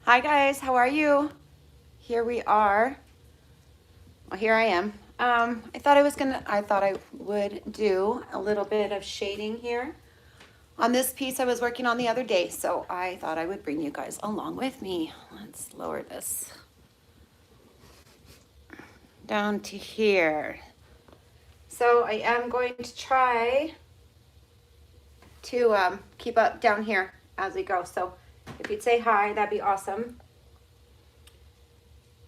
Hi guys, how are you? Here we are. Well, here I am. I thought I would do a little bit of shading here on this piece I was working on the other day. So I thought I would bring you guys along with me. Let's lower this down to here. So I am going to try to keep up down here as we go. So if you'd say hi, that'd be awesome.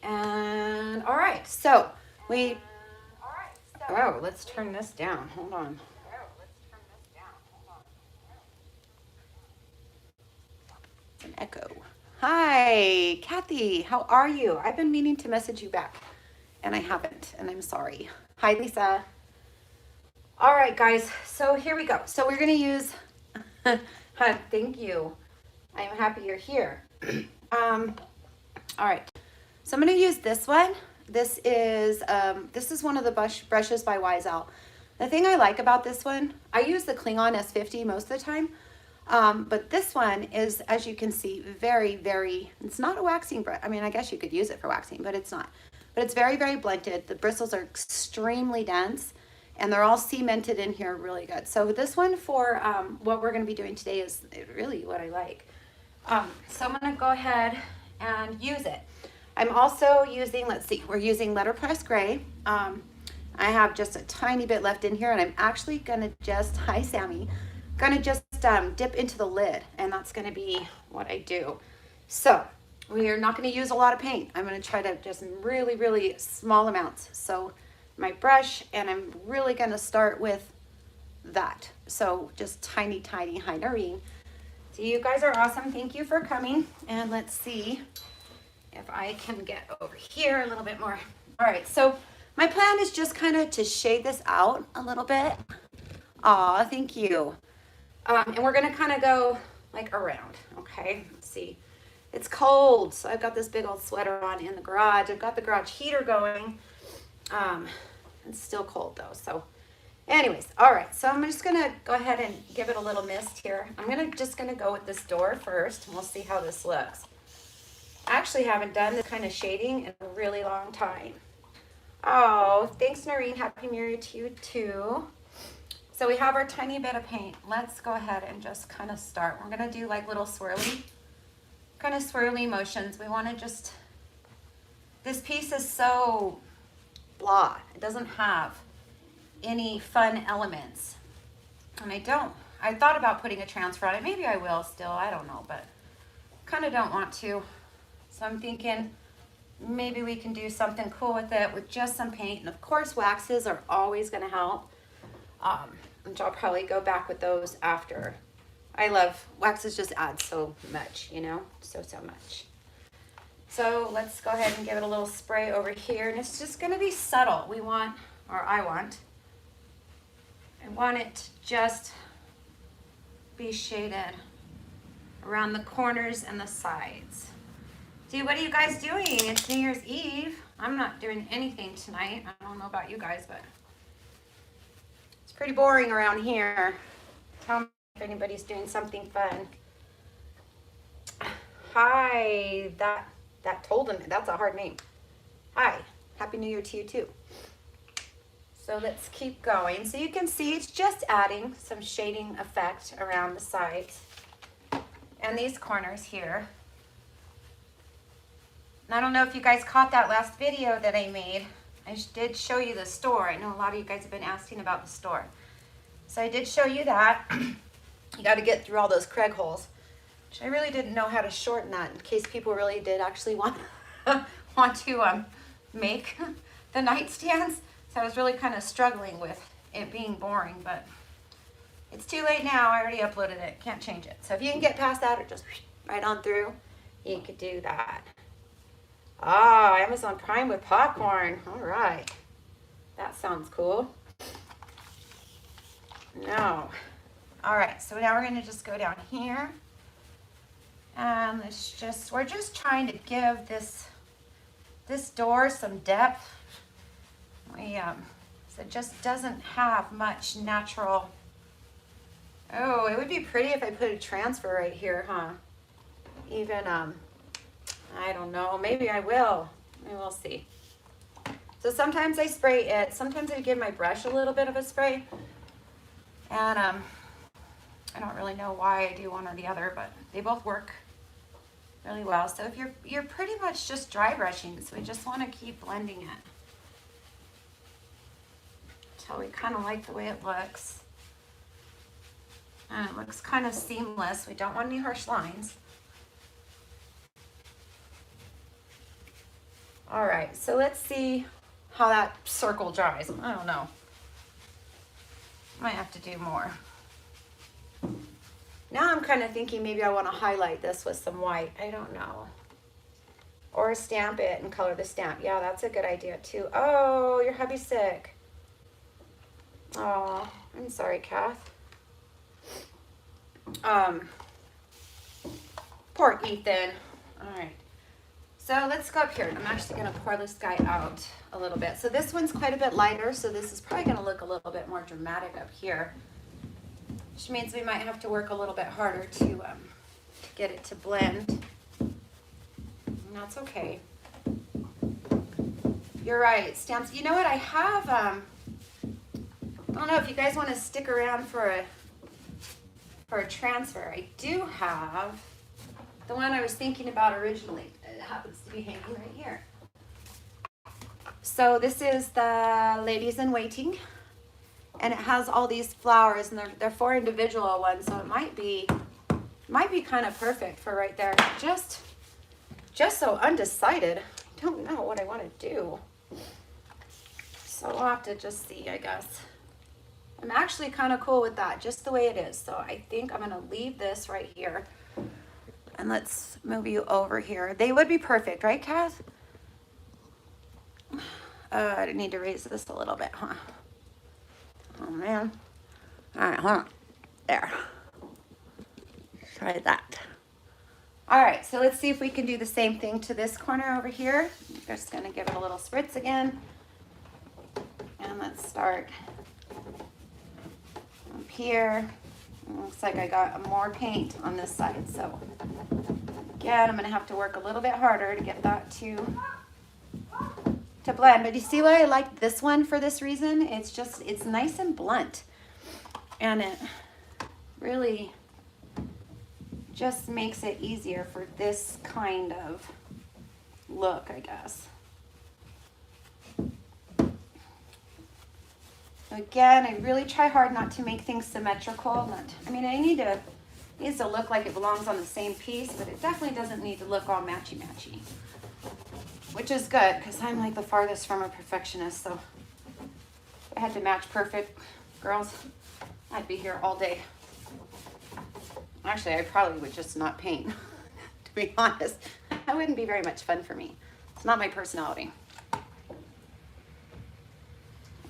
And all right, so oh, let's turn this down. Hold on. An echo. Hi, Kathy. How are you? I've been meaning to message you back, and I haven't, and I'm sorry. Hi, Lisa. All right, guys. So here we go. So we're gonna use. Thank you. I'm happy you're here. All right. So I'm gonna use this one. This is one of the brushes by Wise Owl. The thing I like about this one, I use the Klingon S50 most of the time. But this one is, as you can see, very, very, it's not a waxing brush. I mean, I guess you could use it for waxing, but it's not. But it's very, very blunted. The bristles are extremely dense and they're all cemented in here really good. So this one for what we're gonna be doing today is really what I like. So I'm gonna go ahead and use it. I'm also using, let's see, we're using Letterpress Gray. I have just a tiny bit left in here and I'm actually gonna just, hi Sammy, gonna just dip into the lid and that's gonna be what I do. So we are not gonna use a lot of paint. I'm gonna try to just really, really small amounts. So my brush, and I'm really gonna start with that. So just tiny, tiny, hi Noreen. So you guys are awesome. Thank you for coming. And let's see if I can get over here a little bit more. All right, so my plan is just kind of to shade this out a little bit. Aw, thank you. And we're gonna kind of go like around, okay? Let's see. It's cold, so I've got this big old sweater on in the garage. I've got the garage heater going. It's still cold though, so anyways, all right. So I'm just gonna go ahead and give it a little mist here. Just gonna go with this door first, and we'll see how this looks. I actually haven't done this kind of shading in a really long time. Oh, thanks, Noreen. Happy New Year to you too. So we have our tiny bit of paint. Let's go ahead and just kind of start. We're gonna do like little swirly motions. We wanna just, this piece is so blah. It doesn't have any fun elements. And I thought about putting a transfer on it. Maybe I will still, I don't know, but kind of don't want to. So I'm thinking maybe we can do something cool with it with just some paint. And of course, waxes are always gonna help. Which I'll probably go back with those after. I love, waxes just add so much, you know, so much. So let's go ahead and give it a little spray over here. And it's just gonna be subtle. I want it to just be shaded around the corners and the sides. See, what are you guys doing? It's New Year's Eve. I'm not doing anything tonight. I don't know about you guys, but it's pretty boring around here. Tell me if anybody's doing something fun. Hi, that told him, that's a hard name. Hi, Happy New Year to you too. So let's keep going. So you can see it's just adding some shading effect around the sides and these corners here. And I don't know if you guys caught that last video that I made. I did show you the store. I know a lot of you guys have been asking about the store. So I did show you that. You got to get through all those Craig holes, which I really didn't know how to shorten that in case people really did actually want to make the nightstands. So I was really kind of struggling with it being boring, but it's too late now. I already uploaded it. Can't change it. So if you can get past that or just right on through, you could do that. Ah, Amazon Prime with popcorn. All right. That sounds cool. No. All right, so now we're gonna just go down here. And we're just trying to give this door some depth. So it just doesn't have much natural Oh, it would be pretty if I put a transfer right here, huh? Even, I don't know, maybe I will. We'll see. So sometimes I spray it, sometimes I give my brush a little bit of a spray. And I don't really know why I do one or the other, but they both work really well. So if you're pretty much just dry brushing, so we just want to keep blending it until we kind of like the way it looks. And it looks kind of seamless. We don't want any harsh lines. All right, so let's see how that circle dries. I don't know. Might have to do more. Now I'm kind of thinking maybe I want to highlight this with some white. I don't know. Or stamp it and color the stamp. Yeah, that's a good idea too. Oh, your hubby's sick. Oh, I'm sorry, Kath. Poor Ethan. All right. So let's go up here. I'm actually going to pour this guy out a little bit. So this one's quite a bit lighter, so this is probably going to look a little bit more dramatic up here, which means we might have to work a little bit harder to get it to blend. And that's okay. You're right, stamps. You know what? I have, I don't know if you guys want to stick around for a transfer. I do have the one I was thinking about originally. It happens to be hanging right here. So this is the Ladies in Waiting, and it has all these flowers, and they're 4 individual ones, so it might be kind of perfect for right there. Just so undecided. I don't know what I want to do. So we'll have to just see, I guess. I'm actually kind of cool with that, just the way it is. So I think I'm going to leave this right here. And let's move you over here. They would be perfect, right, Kath? I need to raise this a little bit, huh? Oh, man. All right, hold on. There. Try that. All right, so let's see if we can do the same thing to this corner over here. I'm just going to give it a little spritz again. And let's start up here. It looks like I got more paint on this side, so again, I'm going to have to work a little bit harder to get that to blend. But you see why I like this one for this reason? It's nice and blunt, and it really just makes it easier for this kind of look, I guess. Again, I really try hard not to make things symmetrical. It needs to look like it belongs on the same piece, but it definitely doesn't need to look all matchy-matchy, which is good because I'm like the farthest from a perfectionist. So if I had to match perfect, girls, I'd be here all day. Actually, I probably would just not paint, to be honest. That wouldn't be very much fun for me. It's not my personality.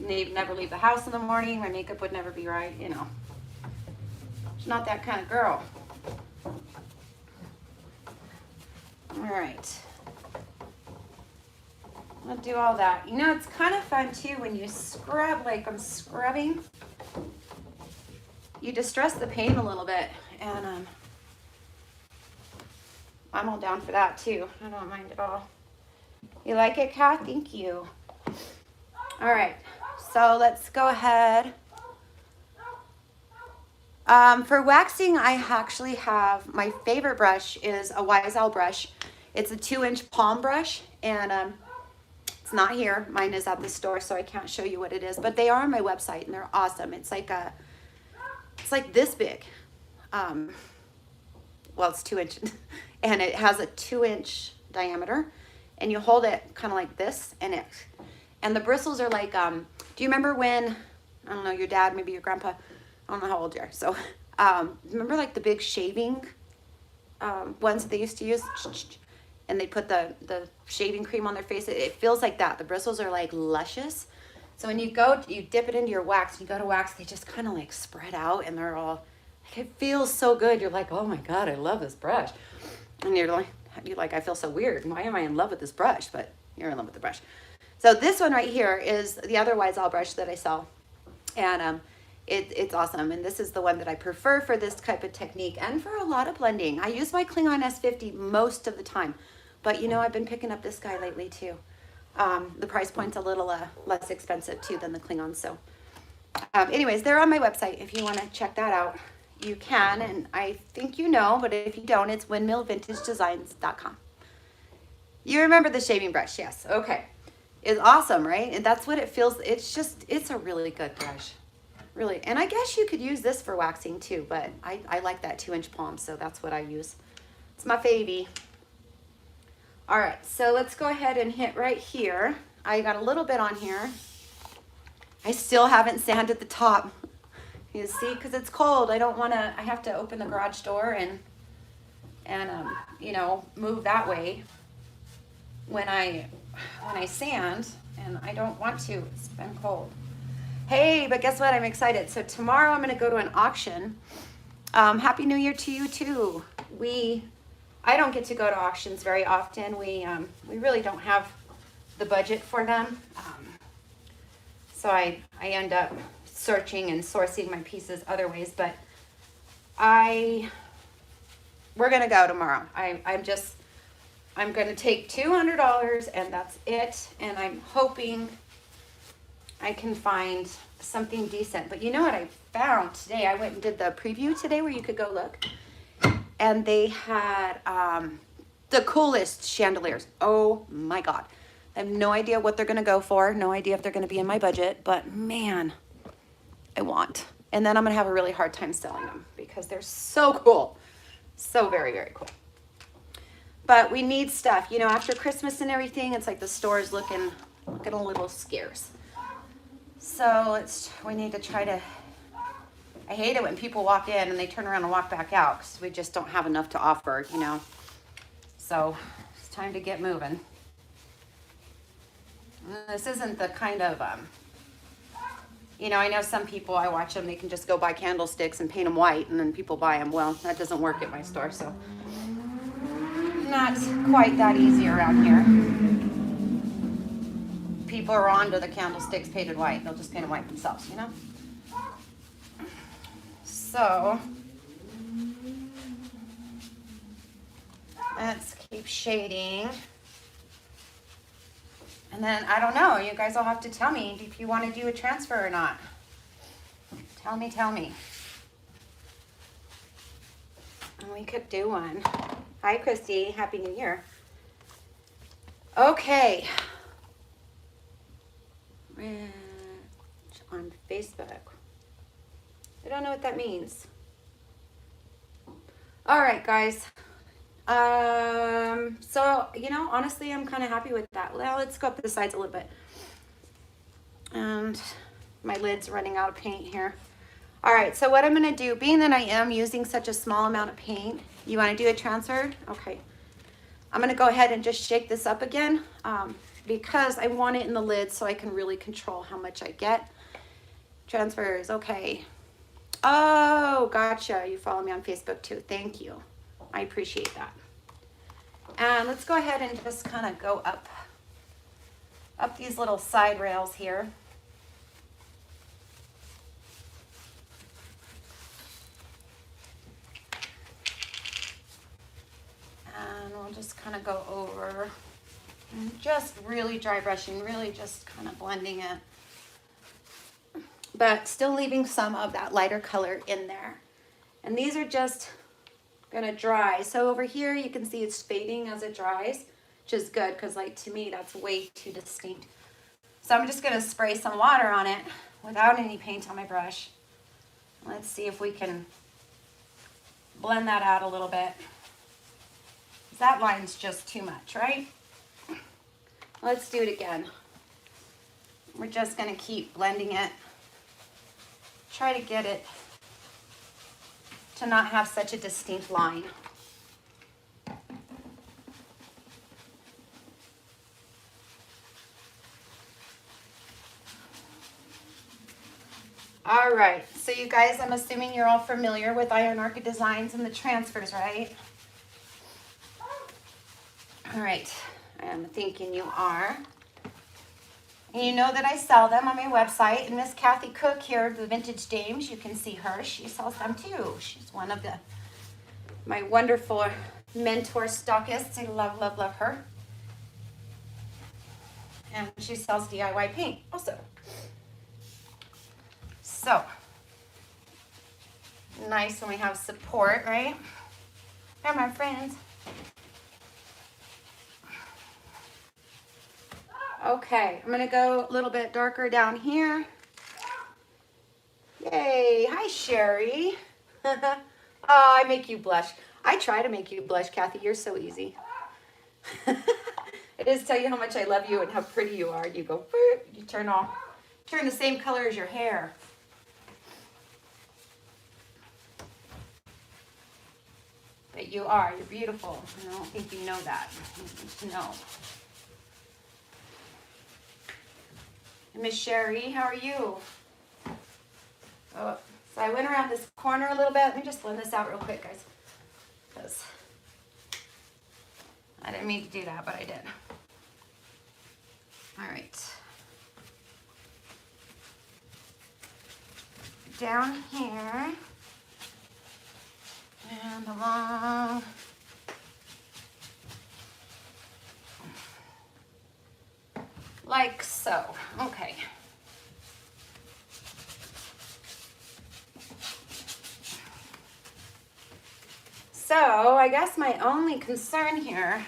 Never leave the house in the morning. My makeup would never be right, you know. She's not that kind of girl. All right. I'll do all that. You know, it's kind of fun too when you scrub like I'm scrubbing. You distress the paint a little bit, and I'm all down for that too. I don't mind at all. You like it, Kat? Thank you. All right. So let's go ahead. For waxing, I actually have, my favorite brush is a Wise Owl brush. It's a 2-inch palm brush, and it's not here. Mine is at the store, so I can't show you what it is, but they are on my website, and they're awesome. It's like this big. Well, it's 2 inches, and it has a 2-inch diameter, and you hold it kind of like this, and the bristles are like, do you remember when, I don't know, your dad, maybe your grandpa, I don't know how old you are, so remember like the big shaving ones that they used to use, and they put the shaving cream on their face? It feels like that. The bristles are like luscious. So when you dip it into your wax, you go to wax, they just kind of like spread out, and they're all, like, it feels so good. You're like, oh my God, I love this brush. And you're like, I feel so weird. Why am I in love with this brush? But you're in love with the brush. So this one right here is the other Wise Owl brush that I sell. And It's awesome. And this is the one that I prefer for this type of technique and for a lot of blending. I use my Klingon S50 most of the time, but you know, I've been picking up this guy lately too. The price point's a little less expensive too than the Klingon. So anyways, they're on my website. If you want to check that out, you can. And I think you know, but if you don't, it's windmillvintagedesigns.com. You remember the shaving brush? Yes. Okay. It's awesome, right? And that's what it feels. It's a really good brush. Really. And I guess you could use this for waxing too, but I like that 2-inch palm, so that's what I use. It's my favy. All right, so let's go ahead and hit right here. I got a little bit on here. I still haven't sanded the top. You see, because it's cold. I have to open the garage door and you know, move that way when I sand, and I don't want to. It's been cold. Hey, but guess what? I'm excited. So tomorrow I'm going to go to an auction. Happy New Year to you too. I don't get to go to auctions very often. We really don't have the budget for them. So I end up searching and sourcing my pieces other ways, but we're going to go tomorrow. I'm going to take $200 and that's it. And I'm hoping I can find something decent. But you know what I found today? I went and did the preview today where you could go look. And they had the coolest chandeliers. Oh my God. I have no idea what they're going to go for. No idea if they're going to be in my budget. But man, I want. And then I'm going to have a really hard time selling them because they're so cool. So very, very cool. But we need stuff. You know, after Christmas and everything, it's like the store is looking a little scarce. So we need to try to, I hate it when people walk in and they turn around and walk back out because we just don't have enough to offer, you know. So it's time to get moving. This isn't the kind of, you know, I know some people, I watch them, they can just go buy candlesticks and paint them white and then people buy them. Well, that doesn't work at my store, so not quite that easy around here. People are onto the candlesticks painted white. They'll just paint them white themselves, you know? So let's keep shading. And then, I don't know, you guys will have to tell me if you want to do a transfer or not. Tell me. And we could do one. Hi, Christy. Happy New Year. Okay. On Facebook. I don't know what that means. All right, guys. So, you know, honestly, I'm kind of happy with that. Well, let's go up the sides a little bit. And my lid's running out of paint here. All right, so what I'm going to do, being that I am using such a small amount of paint, you want to do a transfer? Okay. I'm going to go ahead and just shake this up again because I want it in the lid so I can really control how much I get. Transfers, okay. Oh, gotcha. You follow me on Facebook too. Thank you. I appreciate that. And let's go ahead and just kind of go up these little side rails here. And we'll just kind of go over and just really dry brushing, really just kind of blending it, but still leaving some of that lighter color in there. And these are just gonna dry. So over here you can see it's fading as it dries, which is good because, like, to me that's way too distinct. So I'm just gonna spray some water on it without any paint on my brush. Let's see if we can blend that out a little bit. That line's just too much, right? Let's do it again. We're just gonna keep blending it. Try to get it to not have such a distinct line. All right, so you guys, I'm assuming you're all familiar with Iron Orchid Designs and the transfers, right? All right, I'm thinking you are. And you know that I sell them on my website. And Miss Kathy Cook here, the Vintage Dames, you can see her. She sells them too. She's one of my wonderful mentor stockists. I love, love, love her. And she sells DIY paint also. So, nice when we have support, right? They're my friends. Okay, I'm gonna go a little bit darker down here. Yay, hi Sherry. Oh, I make you blush. I try to make you blush, Kathy, you're so easy. I just tell you how much I love you and how pretty you are. You go, you turn the same color as your hair. But you're beautiful. I don't think you know that. You need to know. Miss Sherry, how are you? Oh, so I went around this corner a little bit. Let me just blend this out real quick, guys. Because I didn't mean to do that, but I did. All right. Down here. And along. Like so. Okay. So I guess my only concern here,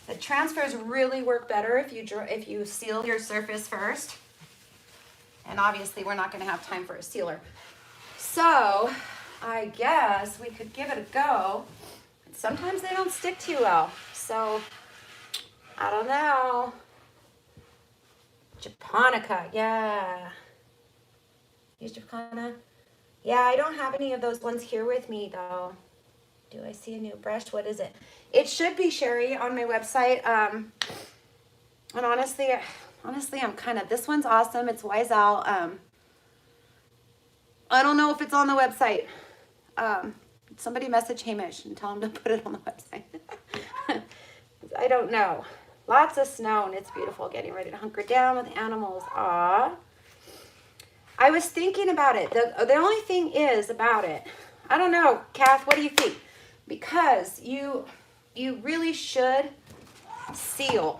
the transfers really work better if you seal your surface first. And obviously we're not going to have time for a sealer. So I guess we could give it a go. Sometimes they don't stick too well. So I don't know. Japonica, yeah. Use Japonica. Yeah, I don't have any of those ones here with me though. Do I see a new brush? What is it? It should be Sherry on my website. And honestly, I'm kind of, this one's awesome. It's Wiseout. I don't know if it's on the website. Somebody message Hamish and tell him to put it on the website. I don't know. Lots of snow and it's beautiful. Getting ready to hunker down with animals. Aw. I was thinking about it. The only thing is about it, I don't know, Kath, what do you think? Because you really should seal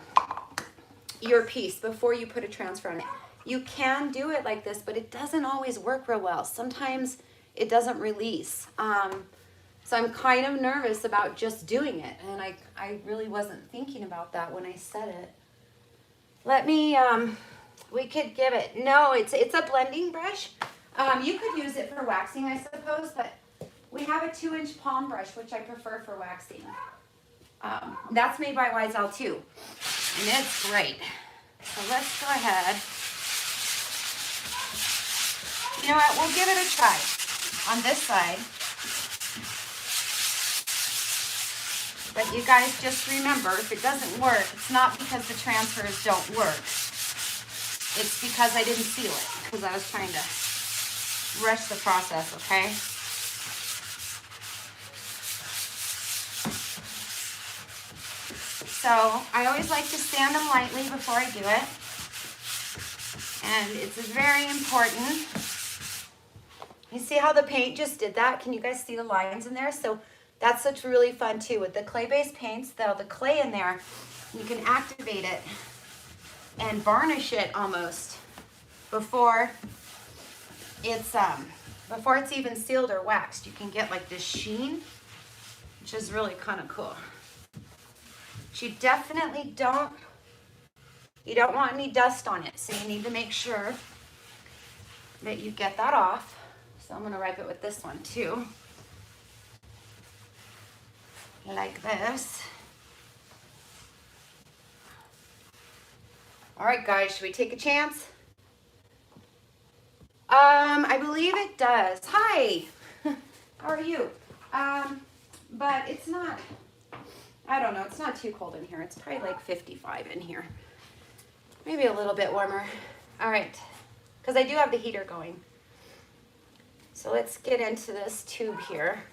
your piece before you put a transfer on it. You can do it like this, but it doesn't always work real well. Sometimes it doesn't release. So I'm kind of nervous about just doing it. And I really wasn't thinking about that when I said it. Let me, we could give it, no, it's a blending brush. You could use it for waxing, I suppose, but we have a 2-inch palm brush, which I prefer for waxing. That's made by Wiseout too, and it's great. So let's go ahead. You know what, we'll give it a try on this side. But you guys just remember, if it doesn't work, it's not because the transfers don't work. It's because I didn't seal it, because I was trying to rush the process, okay? So I always like to sand them lightly before I do it. And it's very important. You see how the paint just did that? Can you guys see the lines in there? So that's what's really fun too. With the clay-based paints, the clay in there, you can activate it and varnish it almost before it's even sealed or waxed. You can get like this sheen, which is really kind of cool. But you definitely don't want any dust on it, so you need to make sure that you get that off. So I'm gonna wipe it with this one too. Like this. All right, guys, should we take a chance? I believe it does. Hi, how are you? But it's not, I don't know, it's not too cold in here. It's probably like 55 in here. Maybe a little bit warmer. All right, because I do have the heater going. So let's get into this tube here.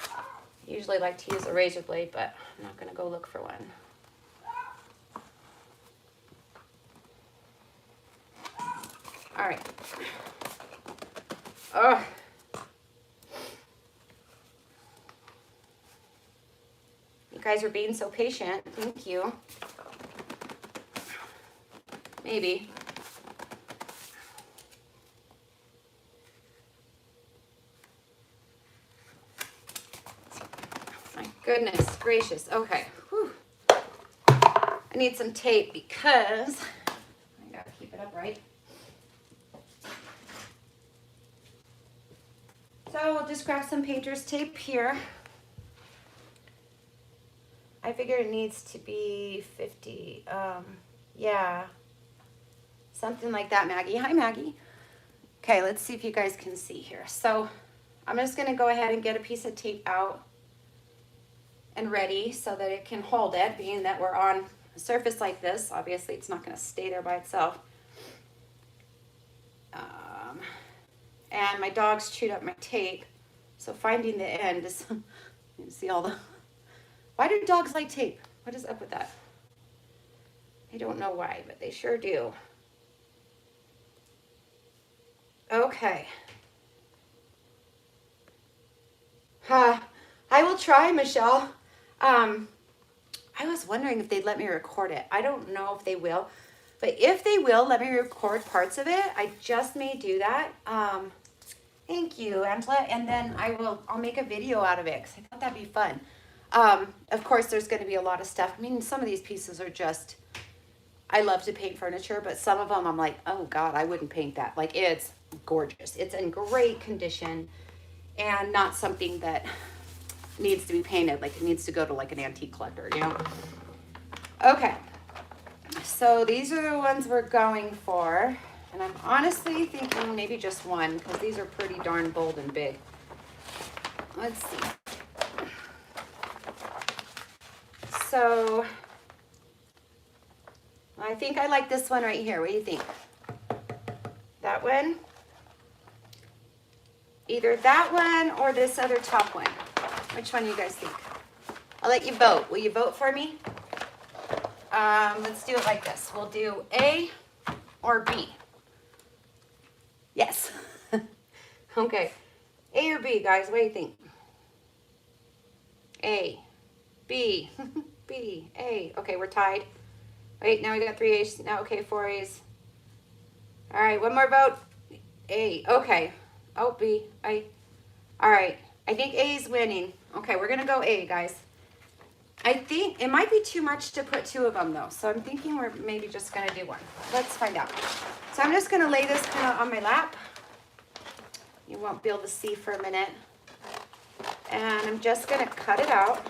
I usually like to use a razor blade, but I'm not gonna go look for one. All right. Oh. You guys are being so patient. Thank you. Maybe. My goodness gracious. Okay. Whew. I need some tape because I gotta keep it upright. So we'll just grab some painter's tape here. I figure it needs to be 50. Yeah, something like that, Maggie. Hi, Maggie. Okay, let's see if you guys can see here. So I'm just gonna go ahead and get a piece of tape out and ready so that it can hold it, being that we're on a surface like this. Obviously, it's not gonna stay there by itself. And my dogs chewed up my tape, so finding the end is, you see all the, why do dogs like tape? What is up with that? I don't know why, but they sure do. Okay. I will try, Michelle. I was wondering if they'd let me record it. I don't know if they will, but if they will let me record parts of it, I just may do that. Thank you, Angela. And then I'll make a video out of it because I thought that'd be fun. Of course, there's going to be a lot of stuff. I mean, some of these pieces are just, I love to paint furniture, but some of them I'm like, oh God, I wouldn't paint that. Like, it's gorgeous. It's in great condition and not something that needs to be painted. Like, it needs to go to like an antique collector, you know? Okay. So these are the ones we're going for. And I'm honestly thinking maybe just one because these are pretty darn bold and big. Let's see. So I think I like this one right here. What do you think? That one? Either that one or this other top one. Which one do you guys think? I'll let you vote. Will you vote for me? Let's do it like this. We'll do A or B. Yes. Okay. A or B, guys. What do you think? A. B. B. A. Okay, we're tied. Wait, now we got 3 A's. Now, okay, 4 A's. All right, one more vote. A. Okay. Oh, B. I. All right. I think A is winning. Okay, we're going to go A, guys. I think it might be too much to put 2 of them, though. So I'm thinking we're maybe just going to do one. Let's find out. So I'm just going to lay this kind of on my lap. You won't be able to see for a minute. And I'm just going to cut it out.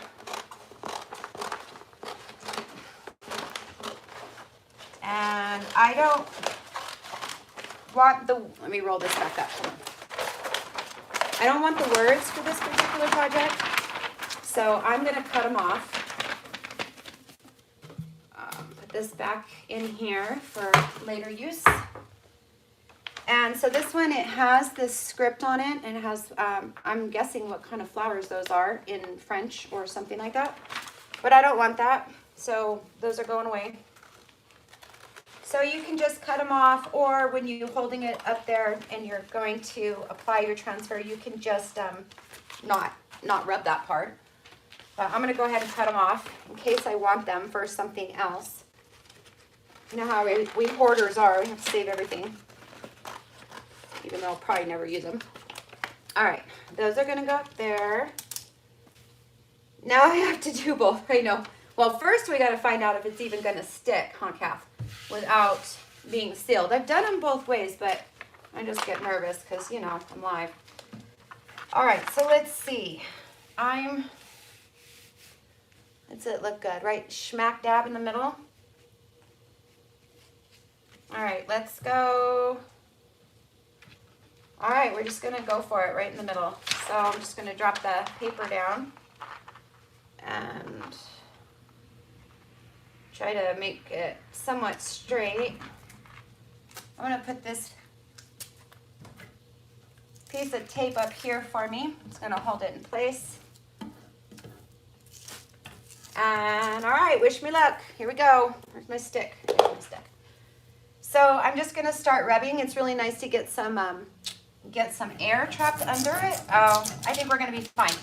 And I don't want the, let me roll this back up. I don't want the words for this particular project, so I'm going to cut them off. Put this back in here for later use. And so this one, it has this script on it, and it has, I'm guessing what kind of flowers those are in French or something like that. But I don't want that, so those are going away. So you can just cut them off, or when you're holding it up there and you're going to apply your transfer, you can just not rub that part. But I'm going to go ahead and cut them off in case I want them for something else. You know how we hoarders are. We have to save everything, even though I'll probably never use them. All right, those are going to go up there. Now I have to do both. I know. Well, first we got to find out if it's even going to stick, huh, Kath, without being sealed. I've done them both ways, but I just get nervous because, you know, I'm live. All right, so let's see. Does it look good, right? Smack dab in the middle. All right, let's go. All right, we're just going to go for it right in the middle. So I'm just going to drop the paper down and try to make it somewhat straight. I'm going to put this piece of tape up here for me. It's going to hold it in place. And all right, wish me luck. Here we go. Where's my stick? There's my stick. So I'm just gonna start rubbing. It's really nice to get some air trapped under it. Oh, I think we're gonna be fine.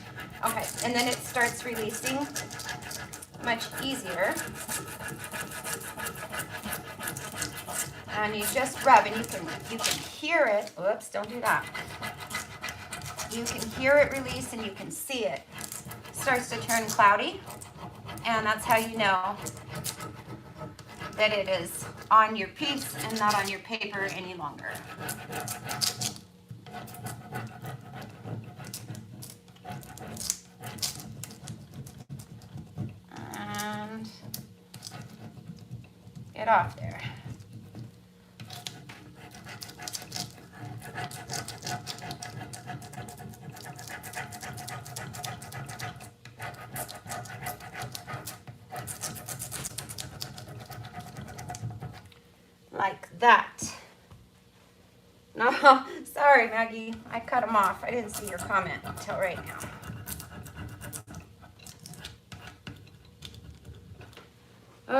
Okay, and then it starts releasing much easier. And you just rub, and you can hear it. Whoops, don't do that. You can hear it release, and you can see it. It starts to turn cloudy, and that's how you know that it is on your piece and not on your paper any longer. And get off there. Like that. No, sorry, Maggie. I cut them off. I didn't see your comment until right now.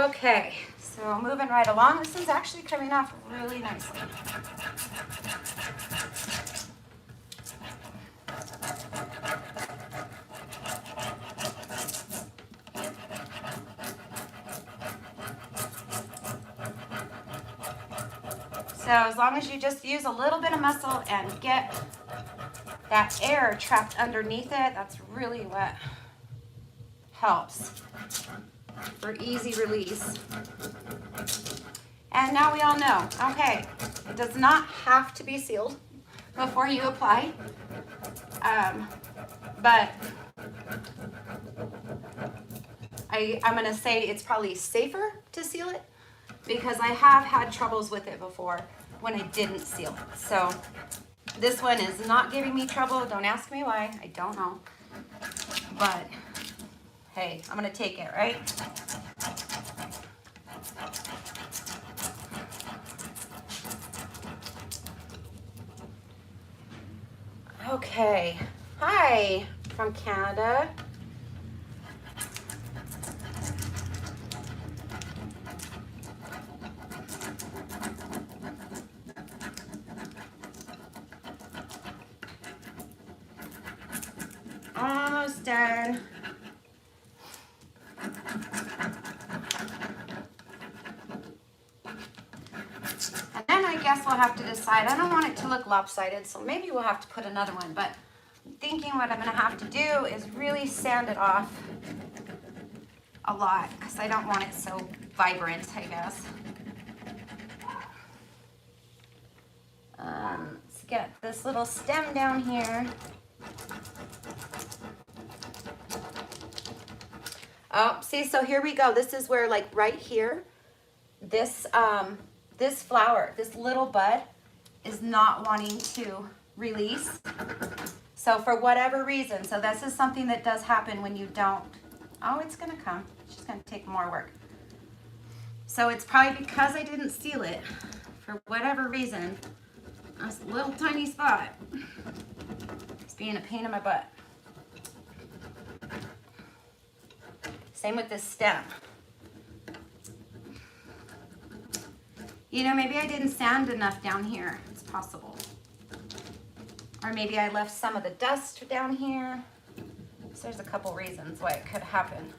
Okay, so moving right along. This is actually coming off really nicely. So as long as you just use a little bit of muscle and get that air trapped underneath it, that's really what helps for easy release. And now we all know, okay, it does not have to be sealed before you apply, but I'm gonna say it's probably safer to seal it, because I have had troubles with it before when I didn't seal it. So this one is not giving me trouble. Don't ask me why, I don't know. But hey, I'm gonna take it, right? Okay, hi from Canada. Almost done. And then I guess we'll have to decide. I don't want it to look lopsided, so maybe we'll have to put another one. But I'm thinking what I'm going to have to do is really sand it off a lot, because I don't want it so vibrant, I guess. Let's get this little stem down here. Oh, see, so here we go. This is where, like, right here, this this flower, this little bud, is not wanting to release. So for whatever reason, so this is something that does happen when you don't. Oh, it's gonna come. It's just gonna take more work. So it's probably because I didn't seal it. For whatever reason, this little tiny spot is being a pain in my butt. Same with this stem. You know, maybe I didn't sand enough down here. It's possible. Or maybe I left some of the dust down here. So there's a couple reasons why it could happen.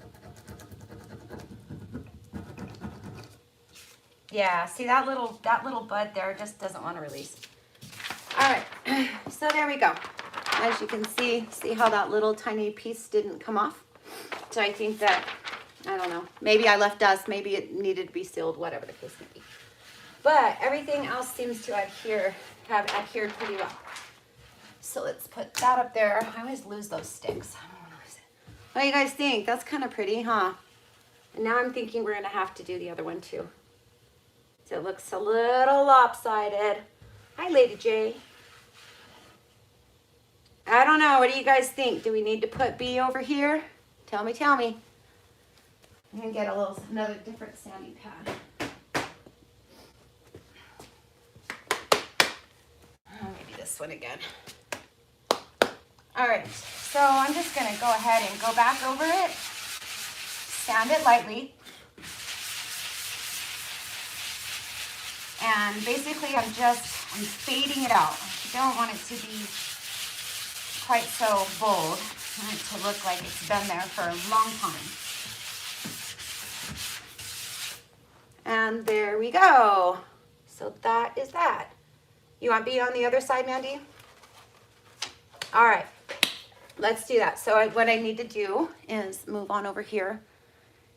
Yeah, see that little bud there just doesn't want to release. All right, so there we go. As you can see how that little tiny piece didn't come off? So I think that, I don't know, maybe I left dust, maybe it needed to be sealed, whatever the case may be. But everything else seems to have adhered pretty well. So let's put that up there. I always lose those sticks. I don't want to lose it. What do you guys think? That's kind of pretty, huh? And now I'm thinking we're gonna have to do the other one too. So it looks a little lopsided. Hi, Lady J. I don't know, what do you guys think? Do we need to put B over here? Tell me. I'm gonna get another different sanding pad. Oh, maybe this one again. All right, so I'm just gonna go ahead and go back over it, sand it lightly. And basically I'm fading it out. I don't want it to be quite so bold. I want it to look like it's been there for a long time. And there we go. So that is that. You want B on the other side, Mandy? All right, let's do that. So what I need to do is move on over here.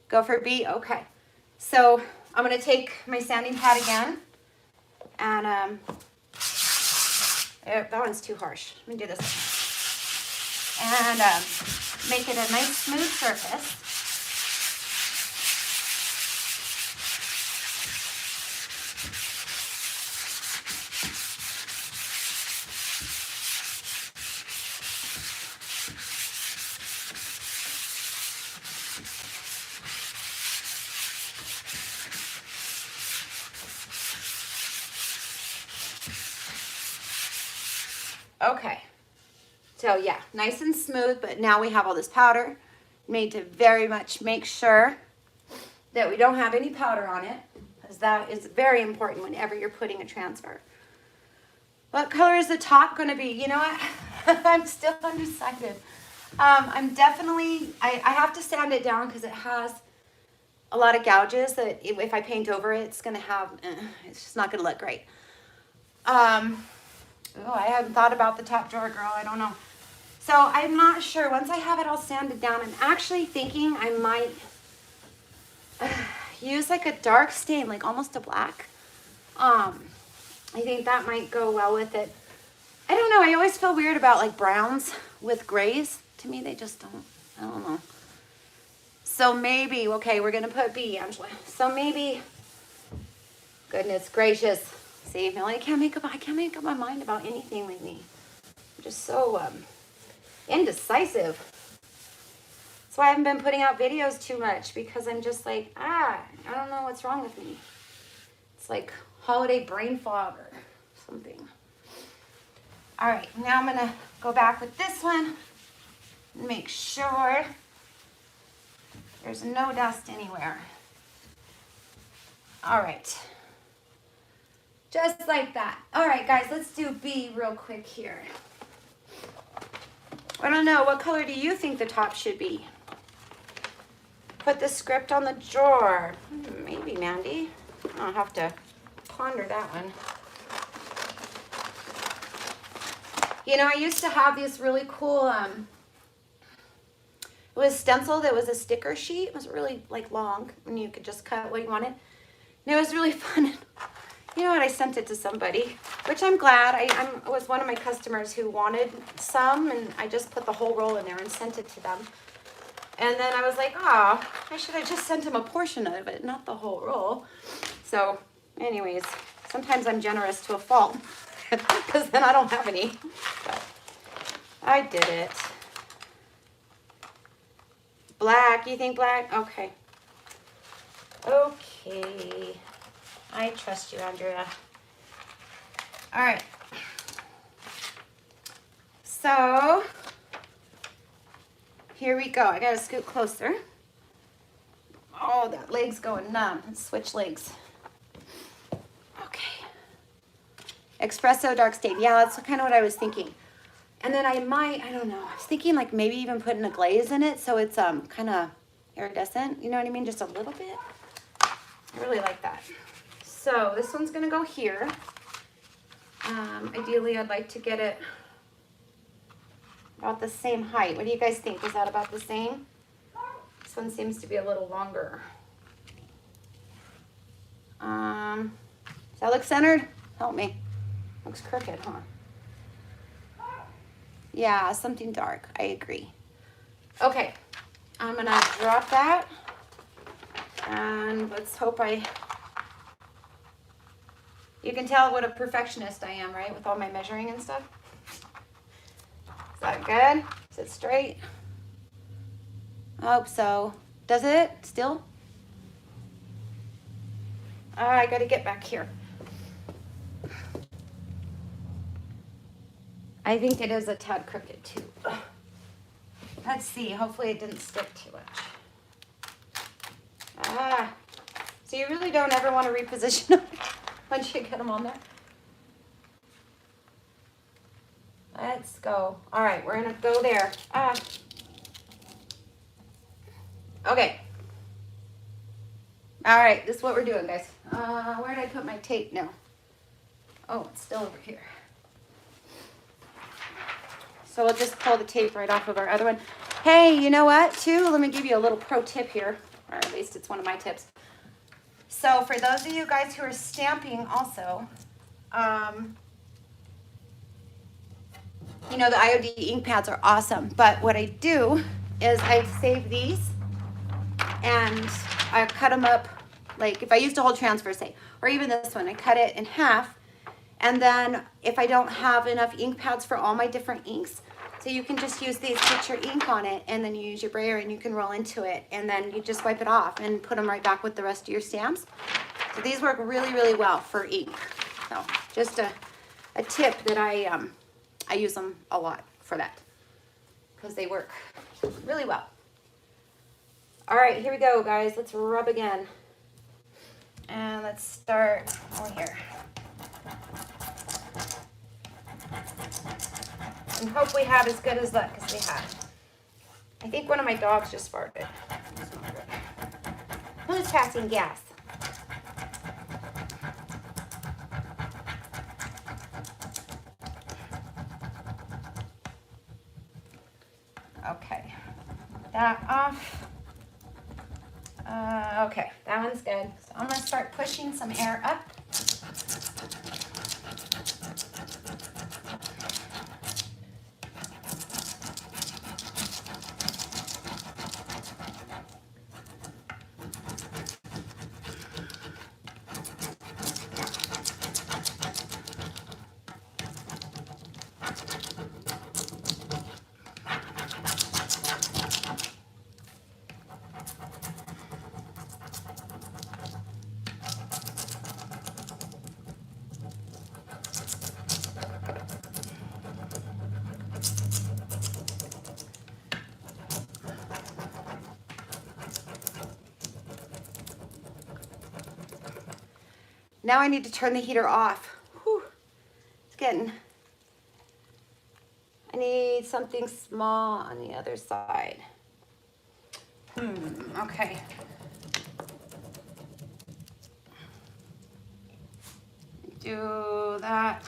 Go for B, okay. So I'm gonna take my sanding pad again, and that one's too harsh. Let me do this one. And make it a nice smooth surface. Okay, so yeah, nice and smooth, but now we have all this powder. Need to very much make sure that we don't have any powder on it, because that is very important whenever you're putting a transfer. What color is the top going to be? You know what? I'm still undecided. I'm definitely, I have to sand it down because it has a lot of gouges that if I paint over it, it's going to have, it's just not going to look great. Oh, I hadn't thought about the top drawer, girl. I don't know. So I'm not sure. Once I have it all sanded down, I'm actually thinking I might use like a dark stain, like almost a black. I think that might go well with it. I don't know. I always feel weird about like browns with grays. To me, they just don't, I don't know. So maybe, okay, we're going to put B, Angela. So maybe, goodness gracious. See, Melanie, I can't make up my mind about anything lately. I'm just so indecisive. That's why I haven't been putting out videos too much, because I'm just like, I don't know what's wrong with me. It's like holiday brain fog or something. All right, now I'm gonna go back with this one and make sure there's no dust anywhere. All right. Just like that. All right, guys, let's do B real quick here. I don't know, what color do you think the top should be? Put the script on the drawer. Maybe, Mandy. I'll have to ponder that one. You know, I used to have this really cool, it was stenciled. It was a sticker sheet. It was really like long, and you could just cut what you wanted. And it was really fun. You know what, I sent it to somebody, which I'm glad. I was one of my customers who wanted some, and I just put the whole roll in there and sent it to them. And then I was like, oh, I should have just sent him a portion of it, not the whole roll. So anyways, sometimes I'm generous to a fault, because then I don't have any. But I did it. Black, you think black? Okay. Okay. I trust you, Andrea. All right. So here we go. I gotta scoot closer. Oh, that leg's going numb. Let's switch legs. Okay. Espresso dark stain. Yeah, that's kind of what I was thinking. And then I might, I don't know. I was thinking like maybe even putting a glaze in it so it's kind of iridescent. You know what I mean? Just a little bit. I really like that. So this one's gonna go here. Ideally, I'd like to get it about the same height. What do you guys think? Is that about the same? This one seems to be a little longer. Does that look centered? Help me. Looks crooked, huh? Yeah, something dark. I agree. Okay, I'm gonna drop that. And let's hope you can tell what a perfectionist I am, right? With all my measuring and stuff. Is that good? Is it straight? I hope so. Does it still? I gotta get back here. I think it is a tad crooked too. Ugh. Let's see, hopefully it didn't stick too much. So you really don't ever want to reposition them. once you get them on there. Let's go. All right, we're gonna go there. Okay. All right, this is what we're doing, guys. Where did I put my tape now? Oh, it's still over here. So we'll just pull the tape right off of our other one. Hey, you know what, too? Let me give you a little pro tip here, or at least it's one of my tips. So for those of you guys who are stamping also, you know, the IOD ink pads are awesome, but what I do is I save these and I cut them up, like if I used a whole transfer, say, or even this one, I cut it in half. And then if I don't have enough ink pads for all my different inks, so you can just use these, put your ink on it, and then you use your brayer and you can roll into it, and then you just wipe it off and put them right back with the rest of your stamps. So these work really, really well for ink. So just a tip that I use them a lot for that because they work really well. All right, here we go, guys. Let's rub again. And let's start over here. And hope we have as good as luck as we have. I think one of my dogs just farted. Who's passing gas? Okay, that off. Okay, that one's good. So I'm gonna start pushing some air up. Now I need to turn the heater off. Whew. It's getting, I need something small on the other side. Okay. Do that.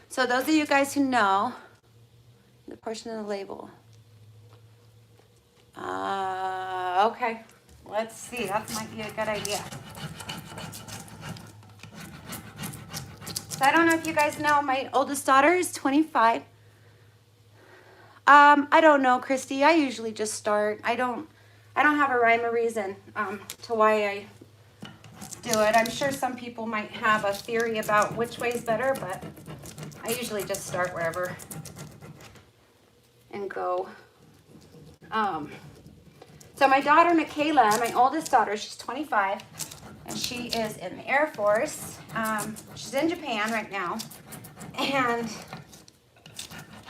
So those of you guys who know the portion of the label. Okay, let's see, that might be a good idea. So I don't know if you guys know, my oldest daughter is 25. I don't know, Christy, I usually just start. I don't have a rhyme or reason to why I do it. I'm sure some people might have a theory about which way is better, but I usually just start wherever and go. So my daughter, Michaela, my oldest daughter, she's 25, and she is in the Air Force. She's in Japan right now, and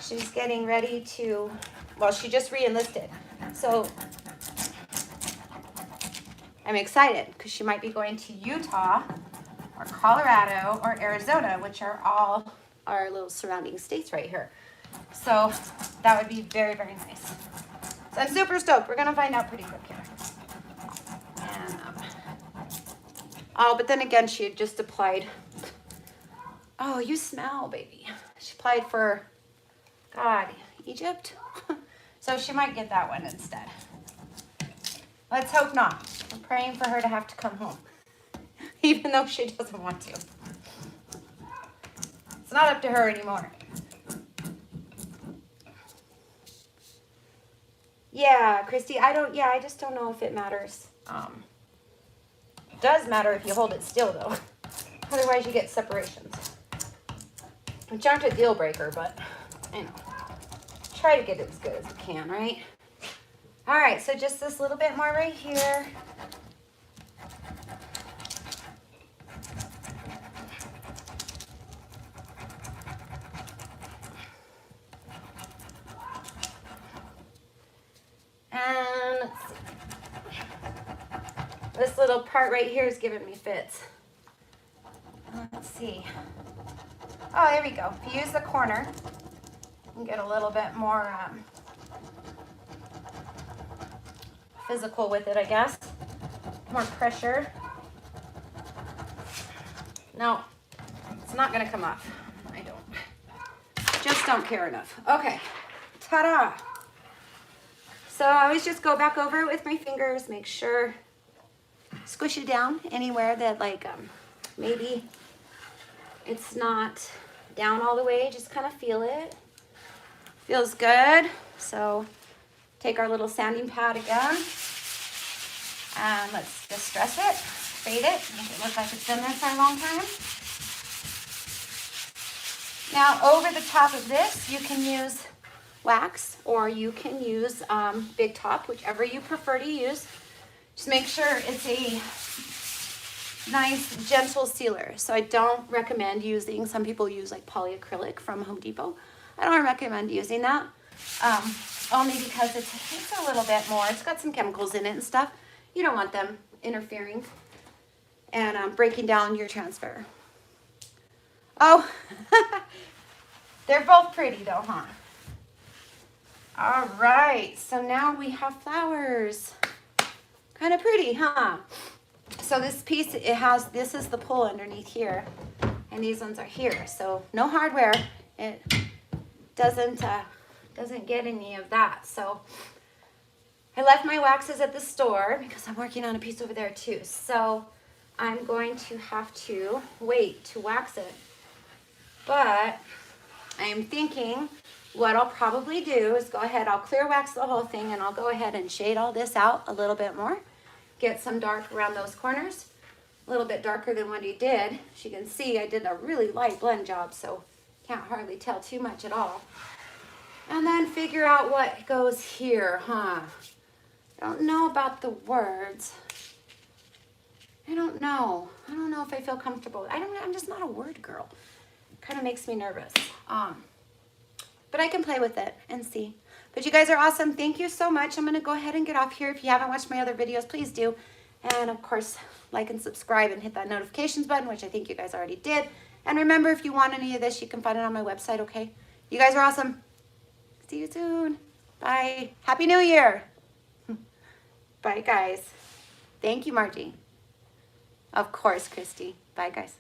she's getting ready to, well, she just re-enlisted. So I'm excited because she might be going to Utah or Colorado or Arizona, which are all our little surrounding states right here. So that would be very, very nice. So I'm super stoked. We're gonna find out pretty quick here. And, oh, but then again, she had just applied. Oh, you smell, baby. She applied for, God, Egypt. So she might get that one instead. Let's hope not. I'm praying for her to have to come home, even though she doesn't want to. It's not up to her anymore. Yeah, Christy, I just don't know if it matters. It does matter if you hold it still, though. Otherwise, you get separations. Which aren't a deal breaker, but, you know, try to get it as good as you can, right? All right, so just this little bit more right here. This little part right here is giving me fits. Let's see. Oh, there we go. If you use the corner, you can get a little bit more physical with it, I guess. More pressure. No, it's not gonna come off. I just don't care enough. Okay, ta-da. So I always just go back over it with my fingers, make sure, squish it down anywhere that like maybe it's not down all the way, just kind of feel it. Feels good. So take our little sanding pad again and let's distress it, fade it, make it look like it's been there for a long time. Now over the top of this, you can use wax or you can use Big Top, whichever you prefer to use. Just make sure it's a nice gentle sealer. So I don't recommend using, some people use like polyacrylic from Home Depot. I don't recommend using that, only because it takes a little bit more. It's got some chemicals in it and stuff. You don't want them interfering and breaking down your transfer. Oh, they're both pretty though, huh? All right, so now we have flowers. Kind of pretty, huh? So this piece, it has, this is the pull underneath here, and these ones are here. So no hardware. It doesn't get any of that. So I left my waxes at the store because I'm working on a piece over there too. So I'm going to have to wait to wax it. But I'm thinking what I'll probably do is go ahead, I'll clear wax the whole thing and I'll go ahead and shade all this out a little bit more. Get some dark around those corners, a little bit darker than what he did. As you can see, I did a really light blend job, so can't hardly tell too much at all. And then figure out what goes here, huh? I don't know about the words. I don't know if I feel comfortable. I'm just not a word girl. Kind of makes me nervous. But I can play with it and see. But you guys are awesome. Thank you so much. I'm going to go ahead and get off here. If you haven't watched my other videos, please do. And of course, like and subscribe and hit that notifications button, which I think you guys already did. And remember, if you want any of this, you can find it on my website, okay? You guys are awesome. See you soon. Bye. Happy New Year. Bye, guys. Thank you, Margie. Of course, Christy. Bye, guys.